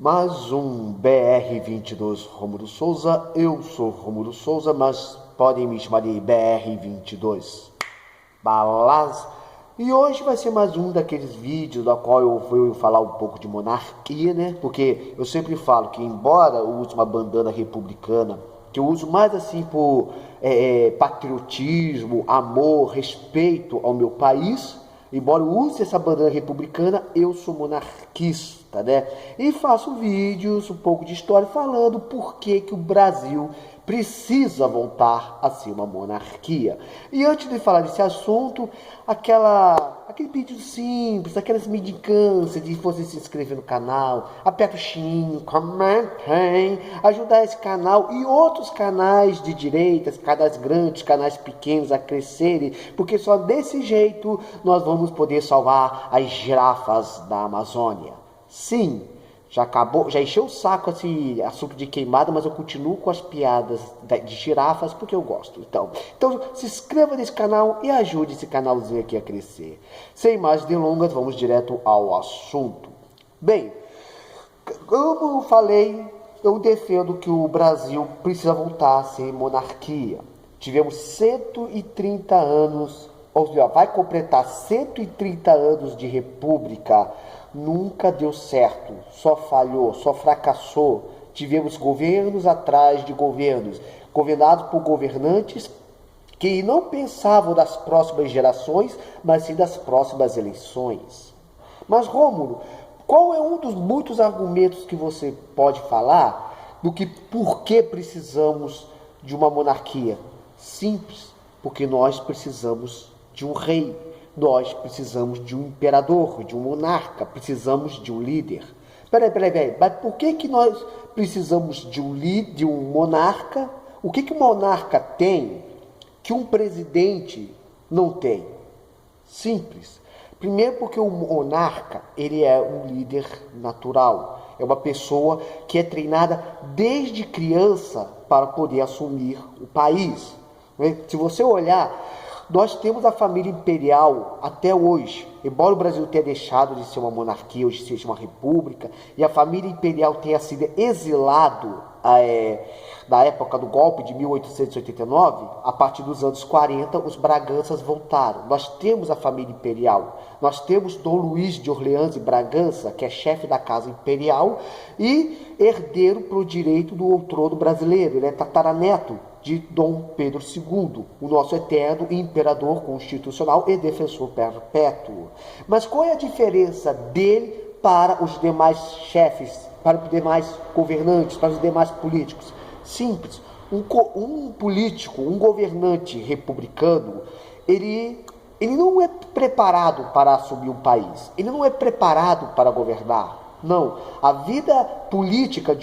Mais um BR-22 Rômulo Souza. Eu sou Rômulo Souza, mas podem me chamar de BR-22 Balas. E hoje vai ser mais um daqueles vídeos da qual eu vou falar um pouco de monarquia, né? Porque eu sempre falo que, embora eu use uma bandana republicana, que eu uso mais assim por patriotismo, amor, respeito ao meu país, embora eu use essa bandana republicana, eu sou monarquista, né? E faço vídeos, um pouco de história, falando por que o Brasil precisa voltar a ser uma monarquia. E antes de falar desse assunto, aquele pedido simples, aquelas mendicâncias de você se inscrever no canal, aperta o sininho, comentem, ajudar esse canal e outros canais de direita, canais grandes, canais pequenos a crescerem, porque só desse jeito nós vamos poder salvar as girafas da Amazônia. Sim, já encheu o saco esse assunto de queimada, mas eu continuo com as piadas de girafas porque eu gosto. Então se inscreva nesse canal e ajude esse canalzinho aqui a crescer. Sem mais delongas, vamos direto ao assunto. Bem, como eu falei, eu defendo que o Brasil precisa voltar a ser monarquia. Tivemos 130 anos, ou seja, vai completar 130 anos de república. Nunca deu certo, só falhou, só fracassou. Tivemos governos atrás de governos, governados por governantes que não pensavam das próximas gerações, mas sim das próximas eleições. Mas, Rômulo, qual é um dos muitos argumentos que você pode falar do que por que precisamos de uma monarquia? Simples, porque nós precisamos de um rei. Nós precisamos de um imperador, de um monarca, precisamos de um líder. Peraí, mas por que nós precisamos de um monarca? O que um monarca tem que um presidente não tem? Simples. Primeiro porque o monarca, ele é um líder natural. É uma pessoa que é treinada desde criança para poder assumir o país. Se você olhar, nós temos a família imperial até hoje. Embora o Brasil tenha deixado de ser uma monarquia, hoje seja uma república, e a família imperial tenha sido exilado na época do golpe de 1889, a partir dos anos 40, os Braganças voltaram. Nós temos a família imperial. Nós temos Dom Luís de Orleans e Bragança, que é chefe da casa imperial e herdeiro pro direito do trono brasileiro. Ele é tataraneto de Dom Pedro II, o nosso eterno imperador constitucional e defensor perpétuo. Mas qual é a diferença dele para os demais chefes, para os demais governantes, para os demais políticos? Simples. Um político, um governante republicano, ele não é preparado para assumir um país. Ele não é preparado para governar. Não. A vida política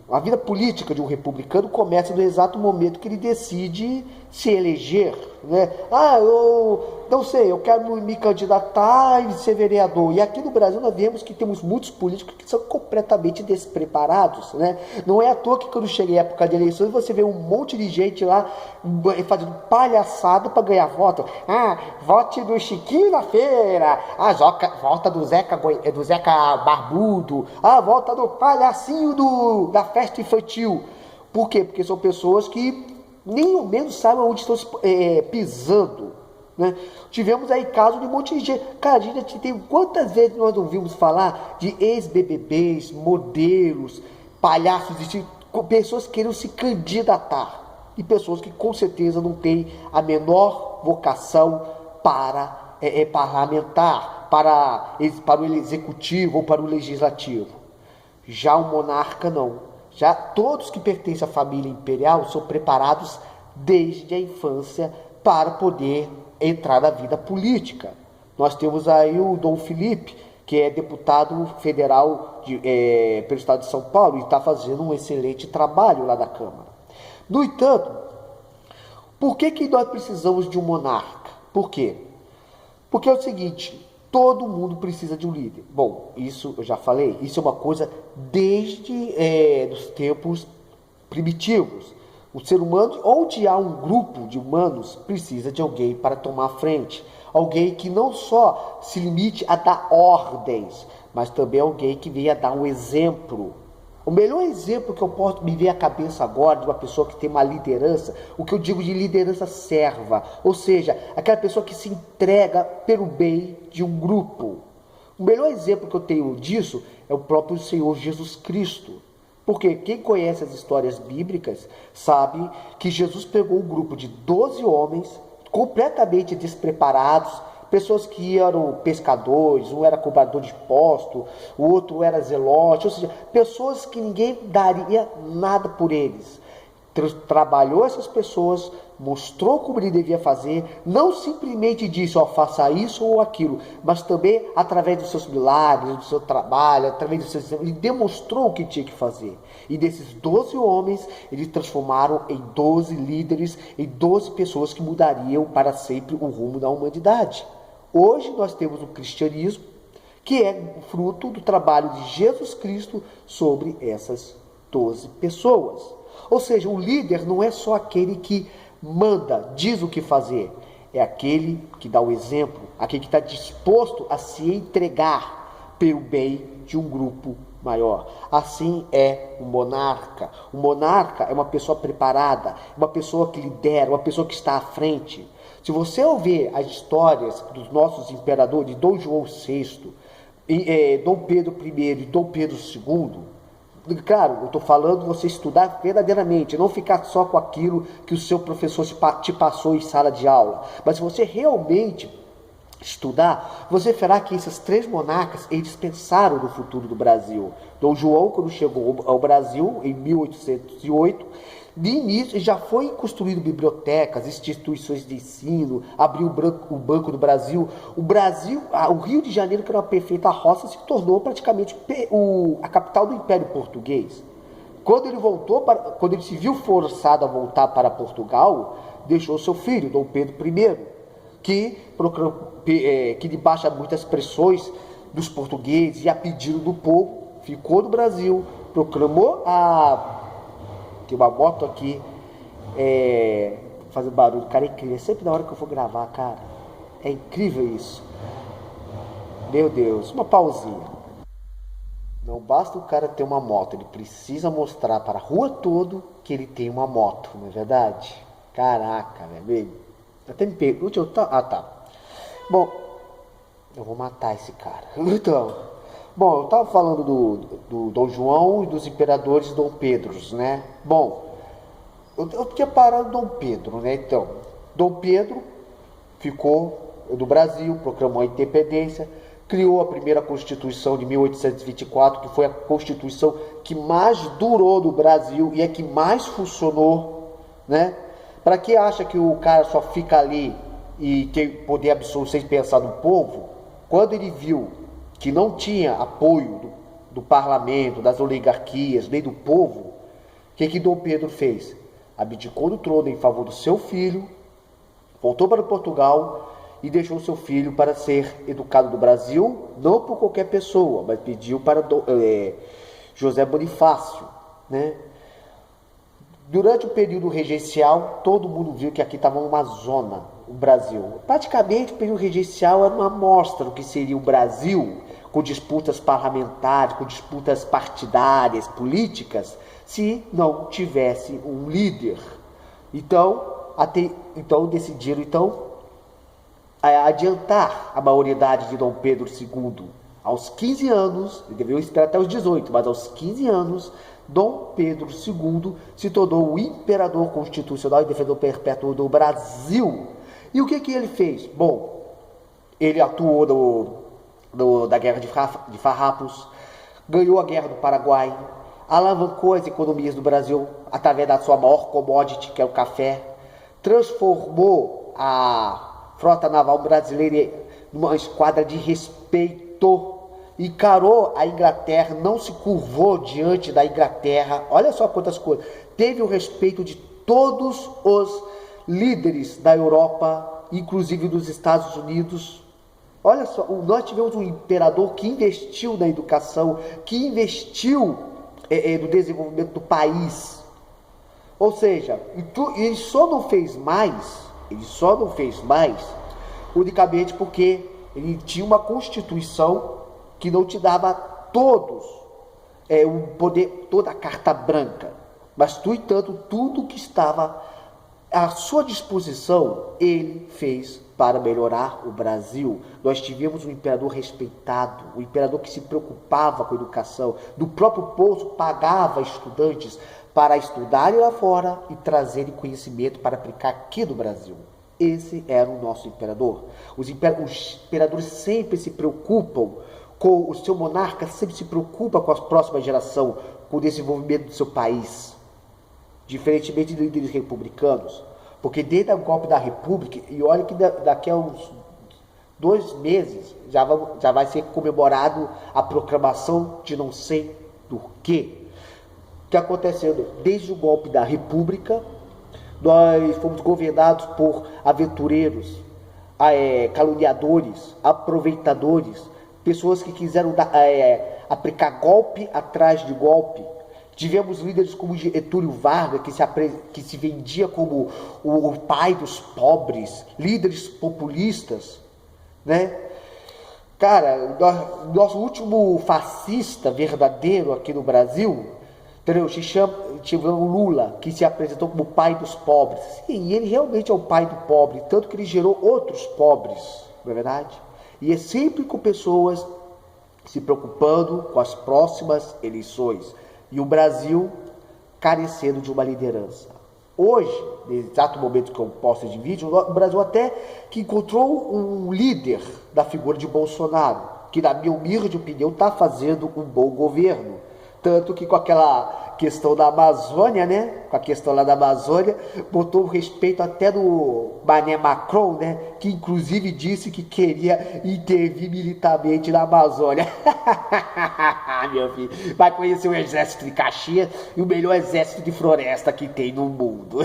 a vida política de um republicano começa no exato momento que ele decide se eleger, né? Eu não sei, eu quero me candidatar e ser vereador. E aqui no Brasil nós vemos que temos muitos políticos que são completamente despreparados, né? Não é à toa que quando chega a época de eleições você vê um monte de gente lá fazendo palhaçada para ganhar voto. Vote do Chiquinho na feira. Volta do Zeca Barbudo. Volta do palhacinho da festa infantil. Por quê? Porque são pessoas que nem ao menos sabem onde estão pisando, né? Tivemos aí casos de um monte de gente. Cara, a gente tem quantas vezes nós ouvimos falar de ex-BBBs, modelos, palhaços, pessoas que queriam se candidatar e pessoas que com certeza não têm a menor vocação para parlamentar, para o executivo ou para o legislativo. Já o monarca não. Já todos que pertencem à família imperial são preparados desde a infância para poder entrar na vida política. Nós temos aí o Dom Felipe, que é deputado federal pelo estado de São Paulo e está fazendo um excelente trabalho lá na Câmara. No entanto, por que nós precisamos de um monarca? Por quê? Porque é o seguinte: todo mundo precisa de um líder. Bom, isso eu já falei, isso é uma coisa desde os tempos primitivos. O ser humano, onde há um grupo de humanos, precisa de alguém para tomar a frente. alguém que não só se limite a dar ordens, mas também alguém que venha dar um exemplo. O melhor exemplo que eu posso me ver à cabeça agora de uma pessoa que tem uma liderança, o que eu digo de liderança serva, ou seja, aquela pessoa que se entrega pelo bem de um grupo. O melhor exemplo que eu tenho disso é o próprio Senhor Jesus Cristo. Porque quem conhece as histórias bíblicas sabe que Jesus pegou um grupo de 12 homens completamente despreparados, pessoas que eram pescadores, um era cobrador de imposto, o outro era zelote, ou seja, pessoas que ninguém daria nada por eles. Trabalhou essas pessoas, mostrou como ele devia fazer, não simplesmente disse, faça isso ou aquilo, mas também através dos seus milagres, do seu trabalho, através dos seus... ele demonstrou o que tinha que fazer. E desses 12 homens, eles transformaram em 12 líderes, em 12 pessoas que mudariam para sempre o rumo da humanidade. Hoje nós temos o cristianismo, que é fruto do trabalho de Jesus Cristo sobre essas 12 pessoas. Ou seja, o líder não é só aquele que manda, diz o que fazer, é aquele que dá o exemplo, aquele que está disposto a se entregar pelo bem de um grupo maior. Assim é o monarca. O monarca é uma pessoa preparada, uma pessoa que lidera, uma pessoa que está à frente. Se você ouvir as histórias dos nossos imperadores, Dom João VI, Dom Pedro I e Dom Pedro II, claro, eu estou falando você estudar verdadeiramente, não ficar só com aquilo que o seu professor te passou em sala de aula, mas se você realmente estudar, você verá que esses 3 monarcas, eles pensaram no futuro do Brasil. Dom João, quando chegou ao Brasil, em 1808, de início já foi construído bibliotecas, instituições de ensino, abriu o Banco do Brasil. O Rio de Janeiro, que era uma perfeita roça, se tornou praticamente a capital do Império Português. Quando ele se viu forçado a voltar para Portugal, deixou seu filho, Dom Pedro I, que debaixo de muitas pressões dos portugueses e a pedido do povo, ficou no Brasil, proclamou tem uma moto aqui fazendo barulho, cara, é incrível, sempre na hora que eu for gravar, cara, é incrível isso, meu Deus, uma pausinha. Não basta o cara ter uma moto, ele precisa mostrar para a rua toda que ele tem uma moto, não é verdade? Caraca, velho, até me pergunto, tá, bom, eu vou matar esse cara, então, bom, eu estava falando do Dom João e dos imperadores Dom Pedros, né? Bom, eu tinha parado Dom Pedro, né? Então, Dom Pedro ficou do Brasil, proclamou a independência, criou a primeira Constituição de 1824, que foi a Constituição que mais durou no Brasil e é que mais funcionou, né? Para quem acha que o cara só fica ali e tem poder absoluto sem pensar no povo, quando ele viu que não tinha apoio do parlamento, das oligarquias, nem do povo, o que Dom Pedro fez? Abdicou do trono em favor do seu filho, voltou para Portugal e deixou seu filho para ser educado no Brasil, não por qualquer pessoa, mas pediu para José Bonifácio, né? Durante o período regencial, todo mundo viu que aqui estava uma zona, o Brasil. Praticamente o período regencial era uma amostra do que seria o Brasil, com disputas parlamentares, com disputas partidárias, políticas, se não tivesse um líder. Então decidiram adiantar a maioridade de Dom Pedro II. Aos 15 anos, ele devia esperar até os 18, mas aos 15 anos, Dom Pedro II se tornou o imperador constitucional e defensor perpétuo do Brasil. E o que ele fez? Bom, ele atuou da Guerra de Farrapos, ganhou a Guerra do Paraguai, alavancou as economias do Brasil através da sua maior commodity, que é o café, transformou a frota naval brasileira numa esquadra de respeito, encarou a Inglaterra, não se curvou diante da Inglaterra, olha só quantas coisas, teve o respeito de todos os líderes da Europa, inclusive dos Estados Unidos. Olha só, nós tivemos um imperador que investiu na educação, que investiu no desenvolvimento do país. Ou seja, ele só não fez mais unicamente porque ele tinha uma constituição que não te dava todos o poder, toda a carta branca, mas, no entanto, tudo que estava à sua disposição, ele fez para melhorar o Brasil. Nós tivemos um imperador respeitado, um imperador que se preocupava com a educação, do próprio povo pagava estudantes para estudarem lá fora e trazerem conhecimento para aplicar aqui no Brasil. Esse era o nosso imperador. Os imperadores sempre se preocupam com o seu monarca, sempre se preocupa com a próxima geração, com o desenvolvimento do seu país. Diferentemente de líderes republicanos, porque desde o golpe da República, e olha que daqui a uns 2 meses já vai ser comemorado a proclamação de não sei do que. O que aconteceu desde o golpe da República, nós fomos governados por aventureiros, caluniadores, aproveitadores, pessoas que quiseram aplicar golpe atrás de golpe. Tivemos líderes como Getúlio Vargas, que se vendia como o pai dos pobres, líderes populistas, né? Cara, nosso último fascista verdadeiro aqui no Brasil, entendeu? Tivemos o Lula, que se apresentou como o pai dos pobres. Sim, ele realmente é o pai do pobre, tanto que ele gerou outros pobres, não é verdade? E é sempre com pessoas se preocupando com as próximas eleições. E o Brasil carecendo de uma liderança. Hoje, no exato momento que eu posto esse vídeo, o Brasil até que encontrou um líder da figura de Bolsonaro, que na minha humilde opinião está fazendo um bom governo. Tanto que com aquela questão da Amazônia, né? Com a questão lá da Amazônia, botou o respeito até do Mané Macron, né? Que inclusive disse que queria intervir militarmente na Amazônia. Meu filho, vai conhecer o exército de Caxias e o melhor exército de floresta que tem no mundo.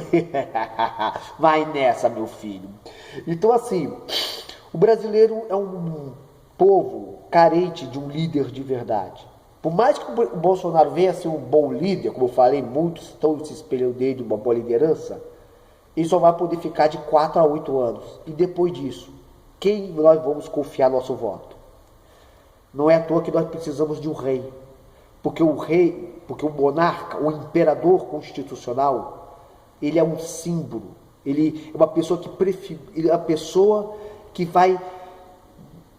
Vai nessa, meu filho. Então, assim, o brasileiro é um povo carente de um líder de verdade. Por mais que o Bolsonaro venha a ser um bom líder, como eu falei, muitos estão se espelhando dele, uma boa liderança, ele só vai poder ficar de 4 a 8 anos. E depois disso, quem nós vamos confiar nosso voto? Não é à toa que nós precisamos de um rei. Porque o monarca, o imperador constitucional, ele é um símbolo. Ele é uma pessoa ele é uma pessoa que vai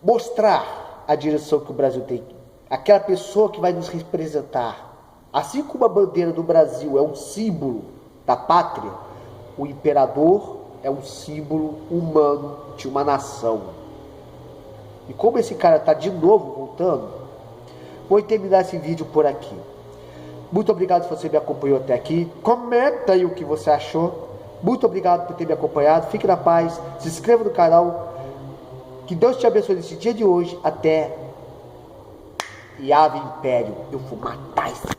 mostrar a direção que o Brasil tem. Aquela pessoa que vai nos representar. Assim como a bandeira do Brasil é um símbolo da pátria, o imperador é um símbolo humano de uma nação. E como esse cara está de novo voltando, vou terminar esse vídeo por aqui. Muito obrigado se você me acompanhou até aqui. Comenta aí o que você achou. Muito obrigado por ter me acompanhado. Fique na paz. Se inscreva no canal. Que Deus te abençoe nesse dia de hoje. Até. E Ave Império, eu vou matar esse